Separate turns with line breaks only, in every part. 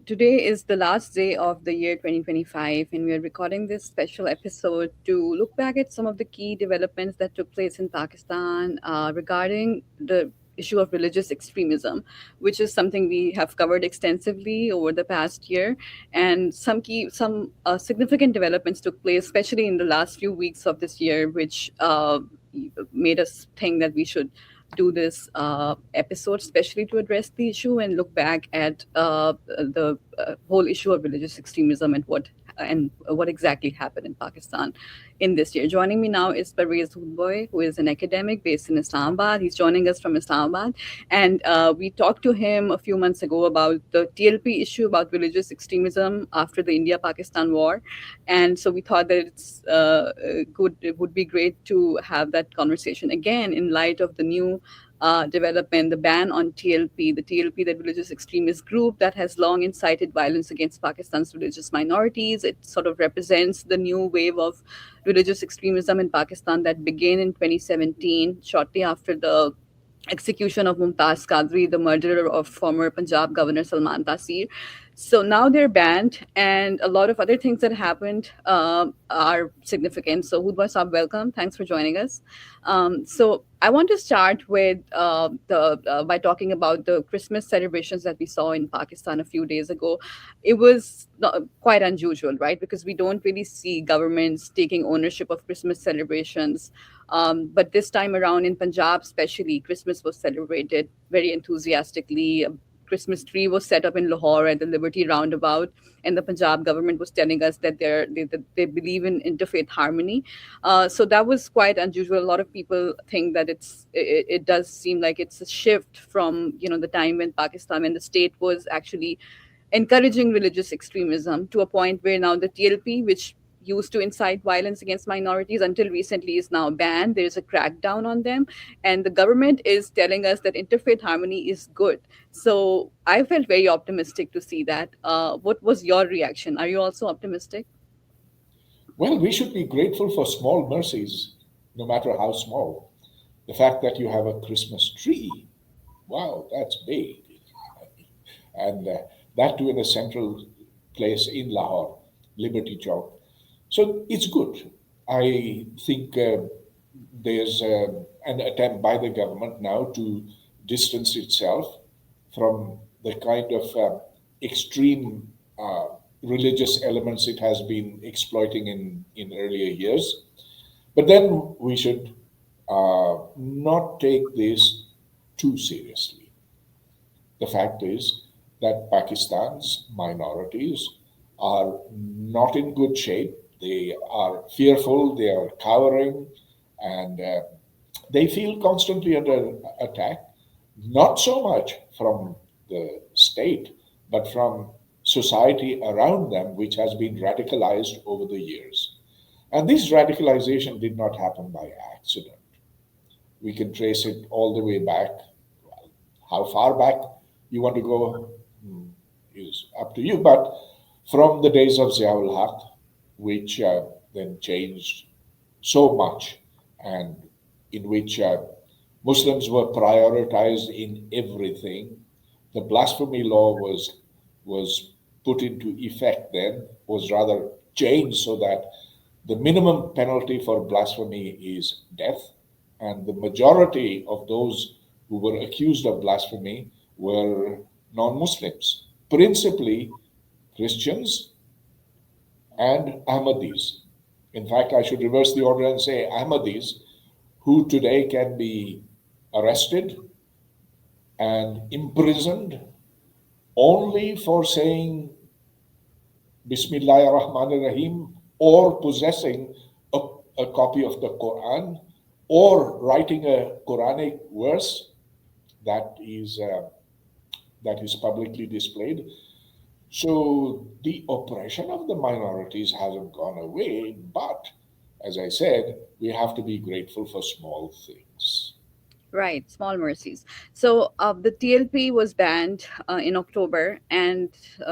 Today is the last day of the year 2025, and we are recording this special episode to look back at some of the key developments that took place in Pakistan regarding the issue of religious extremism, which is something we have covered extensively over the past year. And some significant developments took place, especially in the last few weeks of this year, which made us think that we should do this episode, especially to address the issue and look back at the whole issue of religious extremism and what exactly happened in Pakistan in this year. Joining me now is Pervez Hoodbhoy, who is an academic based in Islamabad. He's joining us from Islamabad, and we talked to him a few months ago about the TLP issue about religious extremism after the India-Pakistan war, and so we thought that it would be great to have that conversation again in light of the new development, the ban on TLP, the TLP, that religious extremist group that has long incited violence against Pakistan's religious minorities. It sort of represents the new wave of religious extremism in Pakistan that began in 2017, shortly after the execution of Mumtaz Qadri, the murderer of former Punjab Governor Salman Taseer. So now they're banned, and a lot of other things that happened are significant. So, Hudwa Saab, welcome. Thanks for joining us. So, I want to start with the by talking about the Christmas celebrations that we saw in Pakistan a few days ago. It was quite unusual, right? Because we don't really see governments taking ownership of Christmas celebrations. But this time around in Punjab, especially, Christmas was celebrated very enthusiastically. A Christmas tree was set up in Lahore at the Liberty Roundabout, and the Punjab government was telling us that they believe in interfaith harmony. So that was quite unusual. A lot of people think that it does seem like it's a shift from the time when Pakistan, when the state was actually encouraging religious extremism, to a point where now the TLP, which used to incite violence against minorities until recently, is now banned. There is a crackdown on them, and the government is telling us that interfaith harmony is good. So I felt very optimistic to see that. What was your reaction? Are you also optimistic?
Well, we should be grateful for small mercies, no matter how small. The fact that you have a Christmas tree, wow, that's big. And that too in a central place in Lahore, Liberty Chowk. So it's good. I think there's an attempt by the government now to distance itself from the kind of extreme religious elements it has been exploiting in earlier years. But then we should not take this too seriously. The fact is that Pakistan's minorities are not in good shape. They are fearful, they are cowering, and they feel constantly under attack, not so much from the state, but from society around them, which has been radicalized over the years. And this radicalization did not happen by accident. We can trace it all the way back. Well, how far back you want to go is up to you, but from the days of Ziaul Haq, which then changed so much, and in which Muslims were prioritized in everything. The blasphemy law was put into effect then, was rather changed so that the minimum penalty for blasphemy is death, and the majority of those who were accused of blasphemy were non-Muslims, principally Christians and Ahmadis. In fact, I should reverse the order and say Ahmadis, who today can be arrested and imprisoned only for saying Bismillahir Rahmanir Rahim or possessing a, a copy of the Quran or writing a Quranic verse that is uh, that is publicly displayed. So the oppression of the minorities hasn't gone away, but as I said, we have to be grateful for small things.
Right, small mercies. So the TLP was banned in October, and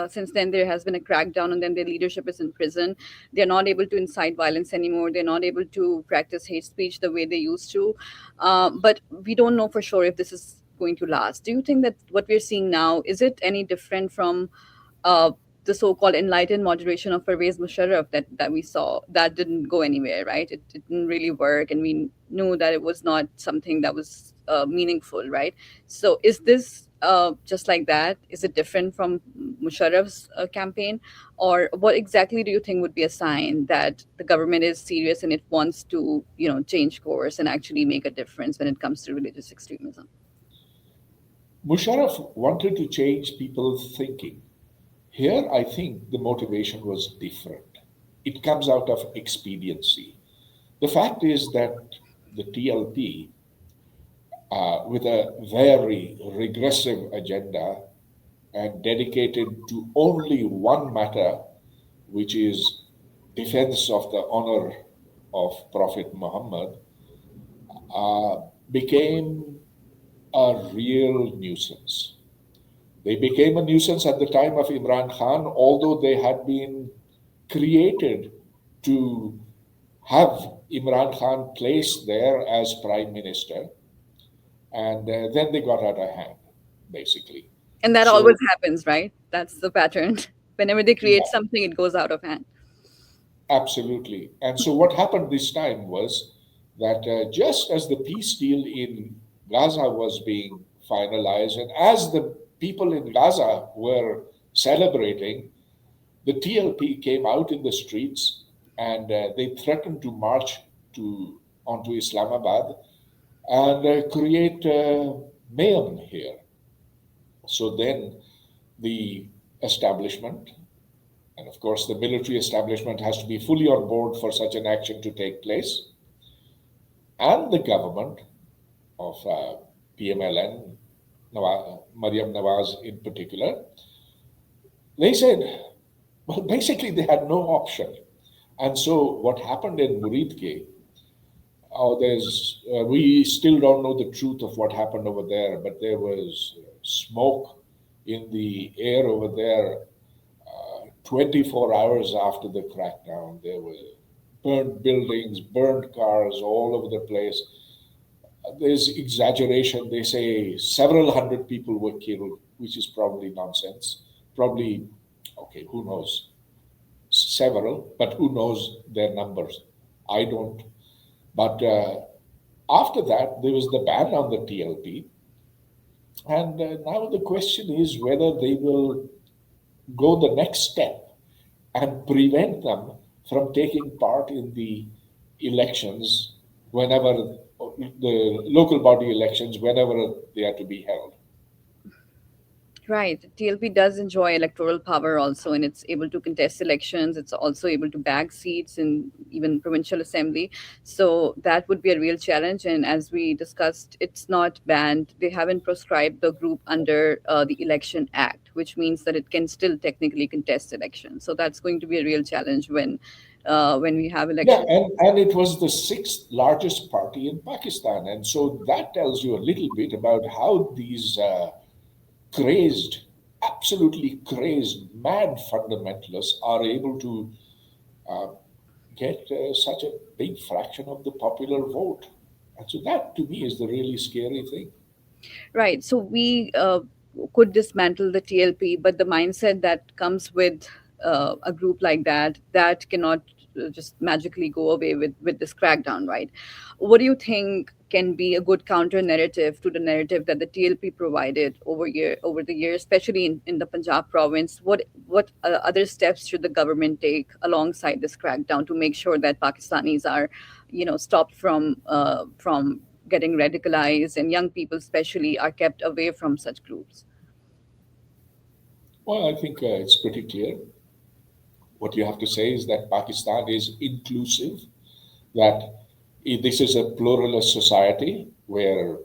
since then there has been a crackdown on them. Their leadership is in prison. They're not able to incite violence anymore. They're not able to practice hate speech the way they used to. But we don't know for sure if this is going to last. Do you think that what we're seeing now is it any different from uh, the so-called enlightened moderation of Pervez Musharraf that we saw, that didn't go anywhere, right? It didn't really work, and we knew that it was not something that was meaningful, right? So is this just like that? Is it different from Musharraf's campaign, or what exactly do you think would be a sign that the government is serious and it wants to, change course and actually make a difference when it comes to religious extremism?
Musharraf wanted to change people's thinking. Here, I think the motivation was different. It comes out of expediency. The fact is that the TLP, with a very regressive agenda and dedicated to only one matter, which is defense of the honor of Prophet Muhammad, uh, became a real nuisance. They became a nuisance at the time of Imran Khan, although they had been created to have Imran Khan placed there as prime minister, and then they got out of hand, basically.
And that always
So,
happens, right? That's the pattern. Whenever they create
yeah,
something, it goes out of hand.
absolutely. And so, what happened this time was that just as the peace deal in Gaza was being finalized, and as the people in Gaza were celebrating, the TLP came out in the streets and they threatened to march to onto Islamabad and create mayhem here. So then the establishment, and of course the military establishment has to be fully on board for such an action to take place, and the government of PMLN, Maryam Nawaz in particular, they said, well, basically they had no option. And so what happened in Muridke, we still don't know the truth of what happened over there, but there was smoke in the air over there 24 hours after the crackdown. There were burned buildings, burned cars all over the place. There's exaggeration. They say several hundred people were killed, which is probably nonsense. Probably, okay, who knows? Several, but who knows their numbers? I don't. But after that, there was the ban on the TLP. And now the question is whether they will go the next step and prevent them from taking part in the elections whenever the local body elections, whenever they are to be held.
Right. TLP does enjoy electoral power also, and it's able to contest elections. It's also able to bag seats in even provincial assembly. So that would be a real challenge. And as we discussed, it's not banned. They haven't proscribed the group under the Election Act, which means that it can still technically contest elections. So that's going to be a real challenge when we have
Yeah,
elections.
and it was the sixth largest party in Pakistan. And so that tells you a little bit about how these crazed, absolutely crazed, mad fundamentalists are able to uh, get such a big fraction of the popular vote. And so that to me is the really scary thing.
Right. So we could dismantle the TLP, but the mindset that comes with a group like that, that cannot just magically go away with this crackdown, right? What do you think can be a good counter narrative to the narrative that the TLP provided over the years, especially in the Punjab province? What other steps should the government take alongside this crackdown to make sure that Pakistanis are, stopped from getting radicalized, and young people especially are kept away from such groups?
Well, I think it's pretty clear. What you have to say is that Pakistan is inclusive, that this is a pluralist society where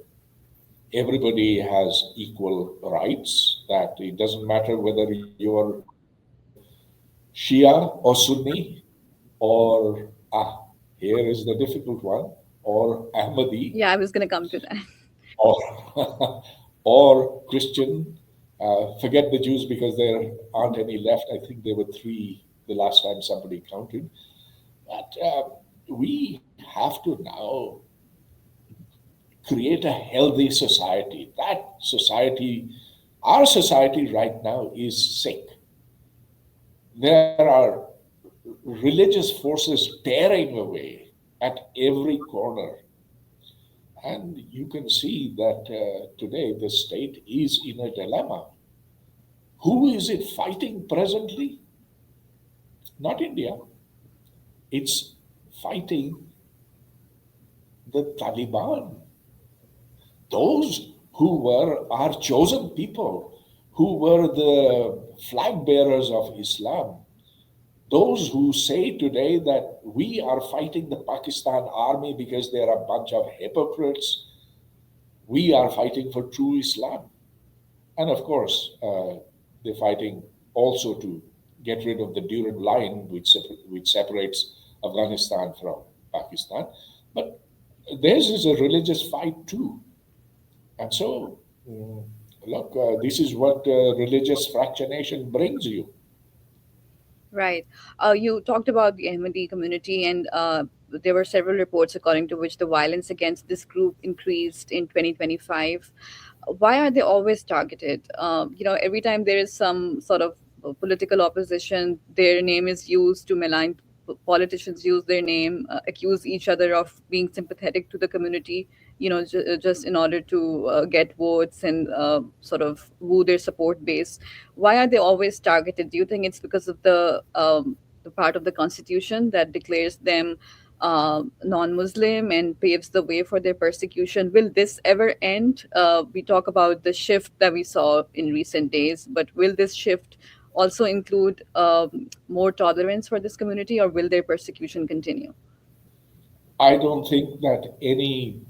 everybody has equal rights, that it doesn't matter whether you're Shia or Sunni or, here is the difficult one, or Ahmadi
Yeah, I was going to come to that.
or, or Christian. Forget the Jews because there aren't any left. I think there were three the last time somebody counted. But we have to now create a healthy society. That society, our society right now is sick. There are religious forces tearing away at every corner. And you can see that today the state is in a dilemma. Who is it fighting presently? Not India. It's fighting the Taliban. Those who were our chosen people, who were the flag bearers of Islam, those who say today that we are fighting the Pakistan army because they're a bunch of hypocrites, we are fighting for true Islam. And of course, they're fighting also to get rid of the Durand line, which separates Afghanistan from Pakistan. But theirs is a religious fight too. And so, look, this is what religious fractionation brings you.
Right. You talked about the Ahmadi community, and there were several reports according to which the violence against this group increased in 2025. Why are they always targeted? Every time there is some sort of political opposition, their name is used to malign. Politicians use their name, accuse each other of being sympathetic to the community, just in order to get votes and sort of woo their support base. Why are they always targeted? Do you think it's because of the part of the constitution that declares them non-Muslim and paves the way for their persecution? Will this ever end? We talk about the shift that we saw in recent days, but will this shift also include more tolerance for this community, or will their persecution continue?
I don't think that any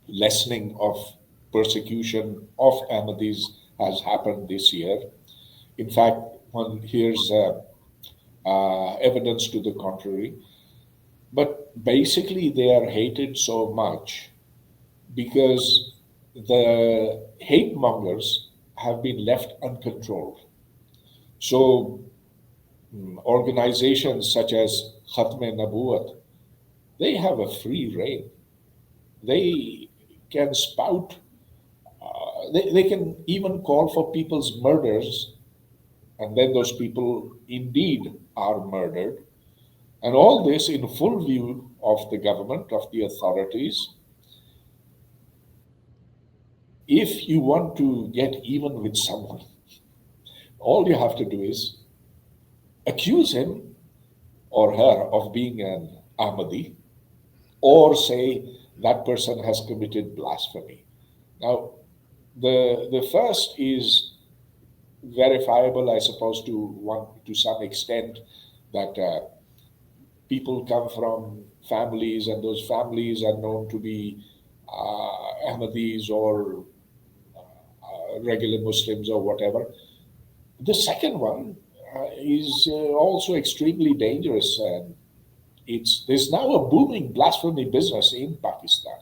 lessening of persecution of Ahmadis has happened this year. In fact, one hears evidence to the contrary. But basically, they are hated so much because the hate mongers have been left uncontrolled. So, organizations such as Khatme Nabuwat, they have a free reign. They can spout, they can even call for people's murders, and then those people indeed are murdered. And all this in full view of the government, of the authorities. If you want to get even with someone, all you have to do is accuse him or her of being an Ahmadi, or say that person has committed blasphemy. Now, the first is verifiable, I suppose, to some extent, that people come from families, and those families are known to be Ahmadis or regular Muslims or whatever. The second one is also extremely dangerous. And there's now a booming blasphemy business in Pakistan.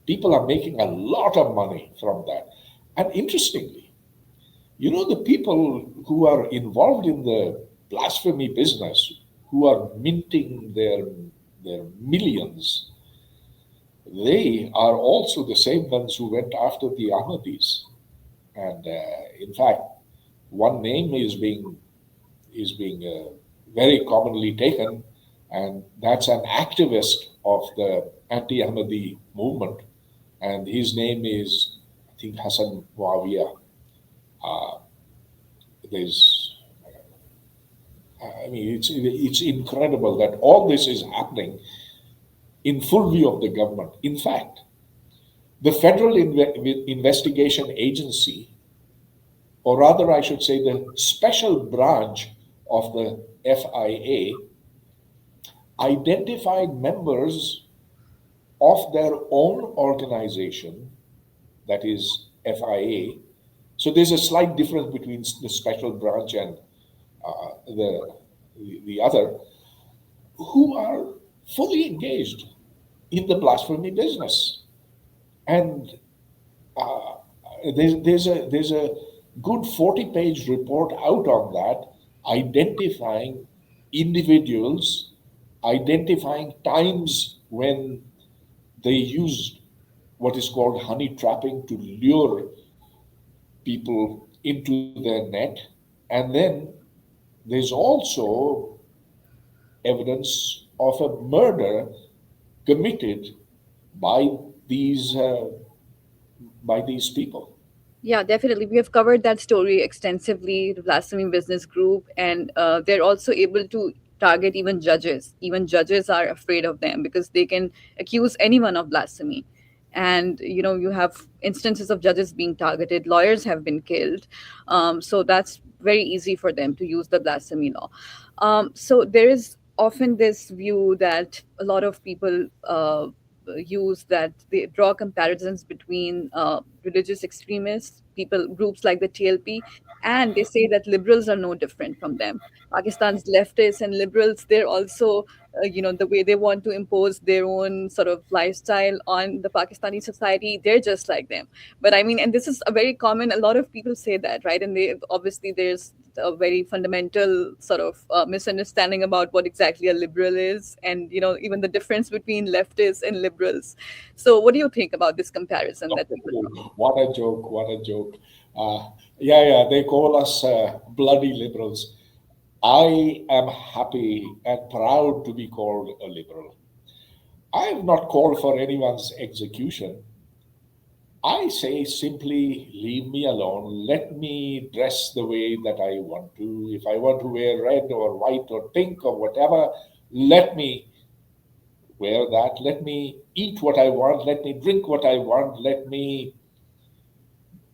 People are making a lot of money from that. And interestingly, the people who are involved in the blasphemy business, who are minting their millions, they are also the same ones who went after the Ahmadis. And in fact, one name is being very commonly taken, and that's an activist of the anti-Ahmadi movement, and his name is, I think, Hassan Muawiyah. Uh, there's, I mean, it's incredible that all this is happening in full view of the government. In fact, the Federal Investigation Agency, or rather, I should say, the special branch of the FIA, identified members of their own organization, that is FIA. So there's a slight difference between the special branch and the other, who are fully engaged in the blasphemy business. And uh, there's a good 40-page report out on that, identifying individuals, identifying times when they used what is called honey trapping to lure people into their net, and then there's also evidence of a murder committed by these uh, by these people.
Yeah, definitely. We have covered that story extensively, the Blasphemy Business Group, and they're also able to target even judges. Even judges are afraid of them because they can accuse anyone of blasphemy. And you have instances of judges being targeted, lawyers have been killed. So that's very easy for them to use the blasphemy law. So there is often this view that a lot of people use, that they draw comparisons between religious extremists, people groups like the TLP, and they say that liberals are no different from them. Pakistan's leftists and liberals, they're also, the way they want to impose their own sort of lifestyle on the Pakistani society, they're just like them. But I mean, and this is a very common, a lot of people say that, right? And they obviously, there's a very fundamental sort of misunderstanding about what exactly a liberal is, and even the difference between leftists and liberals. So what do you think about this comparison that people draw?
Oh, what a joke! What a joke! Yeah, yeah. They call us bloody liberals. I am happy and proud to be called a liberal. I have not called for anyone's execution. I say simply leave me alone. Let me dress the way that I want to. If I want to wear red or white or pink or whatever, let me wear that. Let me eat what I want. Let me drink what I want. Let me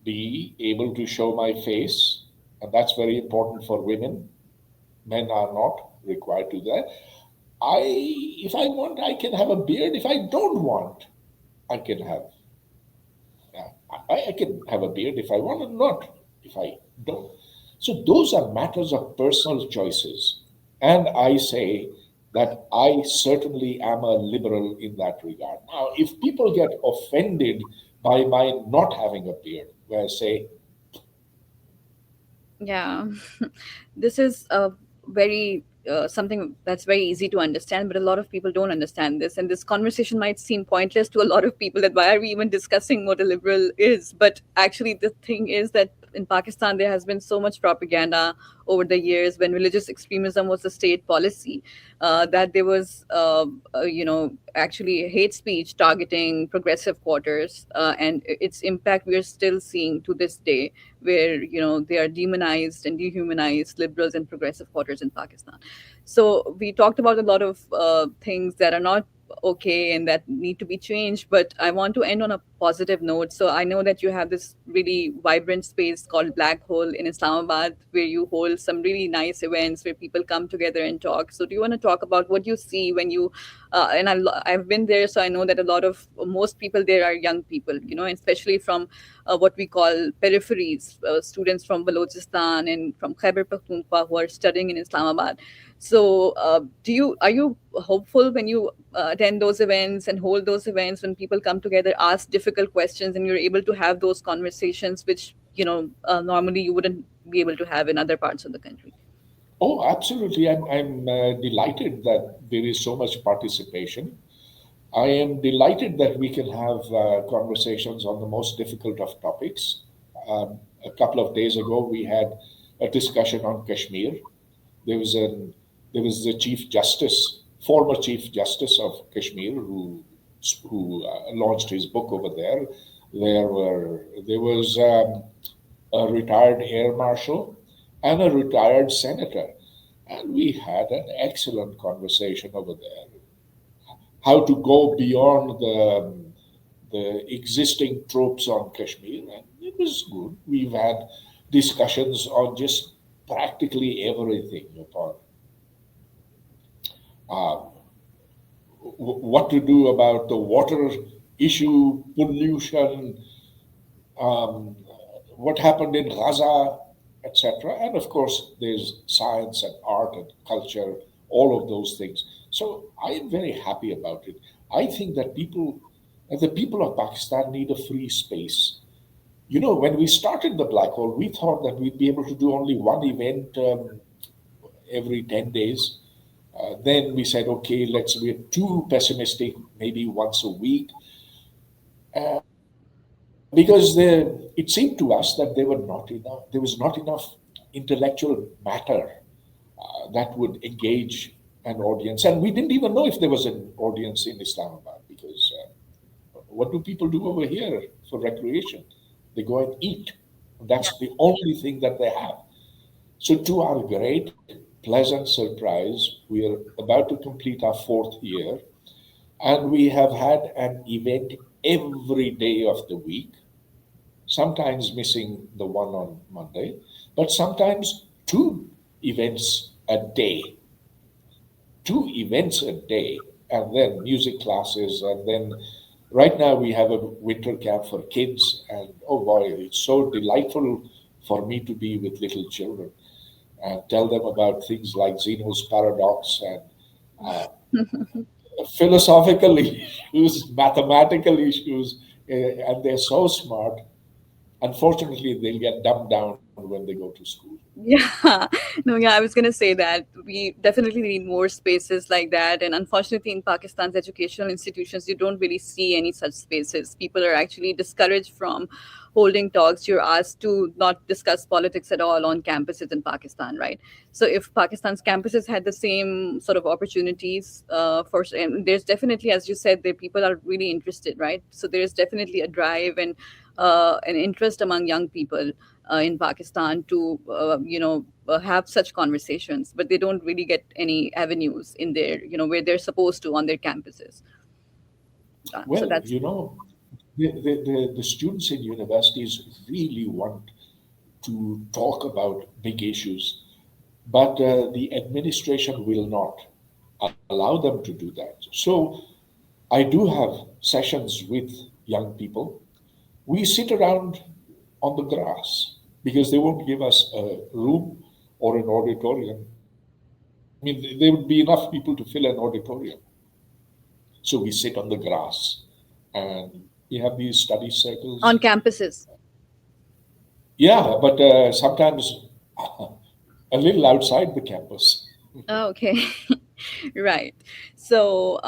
be able to show my face. And that's very important for women. Men are not required to that. If I want, I can have a beard. If I don't want, I can have I can have a beard if I want or not if I don't. So those are matters of personal choices. And I say that I certainly am a liberal in that regard. Now, if people get offended by my not having a beard, where I say,
Yeah, this is a very something that's very easy to understand, but a lot of people don't understand this. And this conversation might seem pointless to a lot of people, that why are we even discussing what a liberal is? But actually, the thing is that in Pakistan, there has been so much propaganda over the years when religious extremism was a state policy, that there was, actually hate speech targeting progressive quarters, and its impact we are still seeing to this day, where they are demonized and dehumanized liberals and progressive quarters in Pakistan. So we talked about a lot of things that are not okay and that need to be changed, but I want to end on a positive note. So I know that you have this really vibrant space called Black Hole in Islamabad, where you hold some really nice events where people come together and talk. So do you want to talk about what you see when you and I've been there, so I know that a lot of most people there are young people, especially from what we call peripheries, students from Balochistan and from Khyber Pakhtunkhwa who are studying in Islamabad. So, are you hopeful when you attend those events and hold those events, when people come together, ask difficult questions, and you're able to have those conversations, which normally you wouldn't be able to have in other parts of the country?
oh, absolutely, I'm delighted that there is so much participation. I am delighted that we can have conversations on the most difficult of topics. A couple of days ago, we had a discussion on Kashmir. There was an there was the Chief Justice, former Chief Justice of Kashmir, who launched his book over there. There was a retired air marshal and a retired senator, and we had an excellent conversation over there. How to go beyond the existing tropes on Kashmir, and it was good. We've had discussions on just practically everything upon um, what to do about the water issue, pollution, um, what happened in Gaza, etc. And of course, there's science and art and culture, all of those things. So I am very happy about it. I think that the people of Pakistan need a free space. You know, when we started the Black Hole, we thought that we'd be able to do only one event every 10 days. Then we said, okay, we're too pessimistic, maybe once a week. Because it seemed to us that there was not enough intellectual matter that would engage an audience. And we didn't even know if there was an audience in Islamabad because what do people do over here for recreation? They go and eat.
Yeah.
That's the only thing that they have. So, to our great, pleasant surprise, we are about to complete our fourth year, and we have had an event every day of the week, sometimes missing the one on Monday, but sometimes two events a day, two events a day, and then music classes, and then right now we have a winter camp for kids, and oh boy, it's so delightful for me to be with little children and tell them about things like Zeno's paradox and uh, philosophical issues, mathematical issues, and they're so smart. Unfortunately, they'll get dumbed down when they go to school.
Yeah, no, yeah, I was going to say that we definitely need more spaces like that. And unfortunately, in Pakistan's educational institutions, you don't really see any such spaces. People are actually discouraged from holding talks. You're asked to not discuss politics at all on campuses in Pakistan, right? So, if Pakistan's campuses had the same sort of opportunities and there's definitely, as you said, the people are really interested, right? So, there is definitely a drive and an interest among young people in Pakistan to have such conversations, but they don't really get any avenues in their where they're supposed to on their campuses. So
Well,
that's
the students in universities really want to talk about big issues, but the administration will not allow them to do that. So I do have sessions with young people. We sit around on the grass because they won't give us a room or an auditorium. I mean, there would be enough people to fill an auditorium. So we sit on the grass and we have these study
on
circles.
campuses.
Yeah, but sometimes a little outside the campus.
Oh, okay. Right. So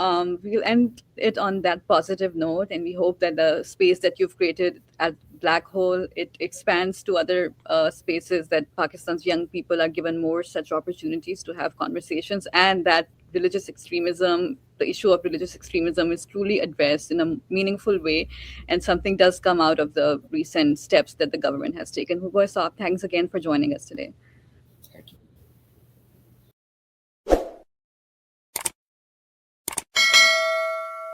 we'll end it on that positive note, and we hope that the space that you've created at Black Hole it expands to other spaces that Pakistan's young people are given more such opportunities to have conversations, and that religious extremism, the issue of religious extremism, is truly addressed in a meaningful way, and something does come out of the recent steps that the government has taken. Huboy Saab, thanks again for joining us today.